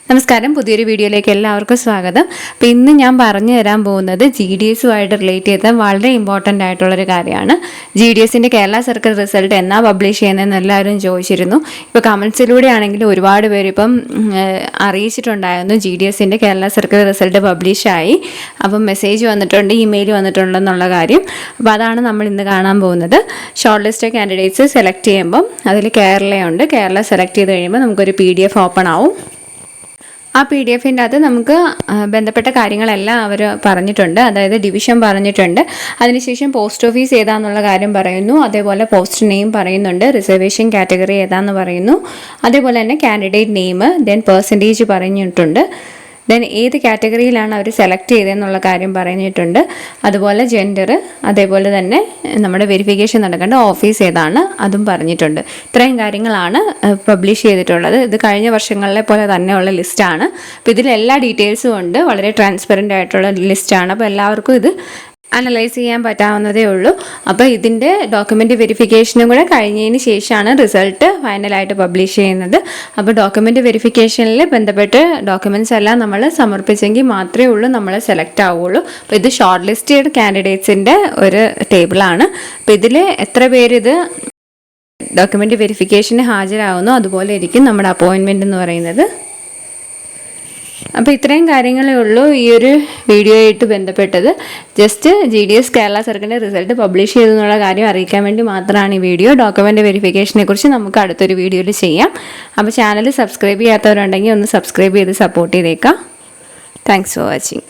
നമസ്കാരം, പുതിയൊരു വീഡിയോയിലേക്ക് എല്ലാവർക്കും സ്വാഗതം. അപ്പോൾ ഇന്ന് ഞാൻ പറഞ്ഞു തരാൻ പോകുന്നത് GDSുമായിട്ട് റിലേറ്റ് ചെയ്ത വളരെ ഇമ്പോർട്ടൻ്റ് ആയിട്ടുള്ളൊരു കാര്യമാണ്. GDSൻ്റെ കേരള സർക്കിൾ റിസൾട്ട് എന്നാ പബ്ലിഷ് ചെയ്യുന്നതെന്ന് എല്ലാവരും ചോദിച്ചിരുന്നു. ഇപ്പോൾ കമൻസിലൂടെ ആണെങ്കിൽ ഒരുപാട് പേര് ഇപ്പം അറിയിച്ചിട്ടുണ്ടായിരുന്നു GDSൻ്റെ കേരള സർക്കിൾ റിസൾട്ട് പബ്ലിഷായി. അപ്പം മെസ്സേജ് വന്നിട്ടുണ്ട്, ഇമെയിൽ വന്നിട്ടുണ്ടെന്നുള്ള കാര്യം. അപ്പോൾ അതാണ് നമ്മൾ ഇന്ന് കാണാൻ പോകുന്നത്. ഷോർട്ട് ലിസ്റ്റ് കാൻഡിഡേറ്റ്സ് സെലക്ട് ചെയ്യുമ്പം അതിൽ കേരളയുണ്ട്. കേരള സെലക്ട് ചെയ്ത് കഴിയുമ്പോൾ നമുക്കൊരു PDF ഓപ്പൺ ആവും. ആ PDF-ൻ്റെ അകത്ത് നമുക്ക് ബന്ധപ്പെട്ട കാര്യങ്ങളെല്ലാം അവർ പറഞ്ഞിട്ടുണ്ട്. അതായത് ഡിവിഷൻ പറഞ്ഞിട്ടുണ്ട്, അതിനുശേഷം പോസ്റ്റ് ഓഫീസ് ഏതാണെന്നുള്ള കാര്യം പറയുന്നു, അതേപോലെ പോസ്റ്റ് നെയിം പറയുന്നുണ്ട്, റിസർവേഷൻ കാറ്റഗറി ഏതാണെന്ന് പറയുന്നു, അതേപോലെ തന്നെ കാൻഡിഡേറ്റ് നെയിം, ദെൻ പെർസെൻറ്റേജ് പറഞ്ഞിട്ടുണ്ട്, ദെൻ ഏത് കാറ്റഗറിയിലാണ് അവർ സെലക്ട് ചെയ്തതെന്നുള്ള കാര്യം പറഞ്ഞിട്ടുണ്ട്, അതുപോലെ ജെൻഡർ, അതേപോലെ തന്നെ നമ്മുടെ വെരിഫിക്കേഷൻ നടക്കേണ്ട ഓഫീസ് ഏതാണ് അതും പറഞ്ഞിട്ടുണ്ട്. ഇത്രയും കാര്യങ്ങളാണ് പബ്ലിഷ് ചെയ്തിട്ടുള്ളത്. ഇത് കഴിഞ്ഞ വർഷങ്ങളിലെ പോലെ തന്നെയുള്ള ലിസ്റ്റാണ്. അപ്പോൾ ഇതിൽ എല്ലാ ഡീറ്റെയിൽസും ഉണ്ട്, വളരെ ട്രാൻസ്പെറൻ്റ് ആയിട്ടുള്ള ലിസ്റ്റാണ്. അപ്പോൾ എല്ലാവർക്കും ഇത് അനലൈസ് ചെയ്യാൻ പറ്റാവുന്നതേ ഉള്ളൂ. അപ്പോൾ ഇതിൻ്റെ ഡോക്യുമെൻ്റ് വെരിഫിക്കേഷനും കൂടെ കഴിഞ്ഞതിന് ശേഷമാണ് റിസൾട്ട് ഫൈനലായിട്ട് പബ്ലിഷ് ചെയ്യുന്നത്. അപ്പോൾ ഡോക്യുമെൻ്റ് വെരിഫിക്കേഷനിൽ ബന്ധപ്പെട്ട് ഡോക്യുമെൻറ്റ്സ് എല്ലാം നമ്മൾ സമർപ്പിച്ചെങ്കിൽ മാത്രമേ ഉള്ളൂ നമ്മൾ സെലക്ട് ആവുകയുള്ളൂ. അപ്പോൾ ഇത് ഷോർട്ട് ലിസ്റ്റഡ് കാൻഡിഡേറ്റ്സിൻ്റെ ഒരു ടേബിളാണ്. അപ്പോൾ ഇതിൽ എത്ര പേരിത് ഡോക്യുമെൻ്റ് വെരിഫിക്കേഷന് ഹാജരാകുന്നു അതുപോലെ ഇരിക്കും നമ്മുടെ അപ്പോയിൻമെൻ്റ് എന്ന് പറയുന്നത്. അപ്പോൾ ഇത്രയും കാര്യങ്ങളേ ഉള്ളൂ ഈ ഒരു വീഡിയോ ആയിട്ട് ബന്ധപ്പെട്ടത്. ജസ്റ്റ് GDS കേരള സർക്കിളിൻ്റെ റിസൾട്ട് പബ്ലിഷ് ചെയ്തെന്നുള്ള കാര്യം അറിയിക്കാൻ വേണ്ടി മാത്രമാണ് ഈ വീഡിയോ. ഡോക്യുമെൻ്റ് വെരിഫിക്കേഷനെ കുറിച്ച് നമുക്ക് അടുത്തൊരു വീഡിയോയിൽ ചെയ്യാം. അപ്പോൾ ചാനൽ സബ്സ്ക്രൈബ് ചെയ്യാത്തവരുണ്ടെങ്കിൽ ഒന്ന് സബ്സ്ക്രൈബ് ചെയ്ത് സപ്പോർട്ട് ചെയ്തേക്കാം. Thanks for watching.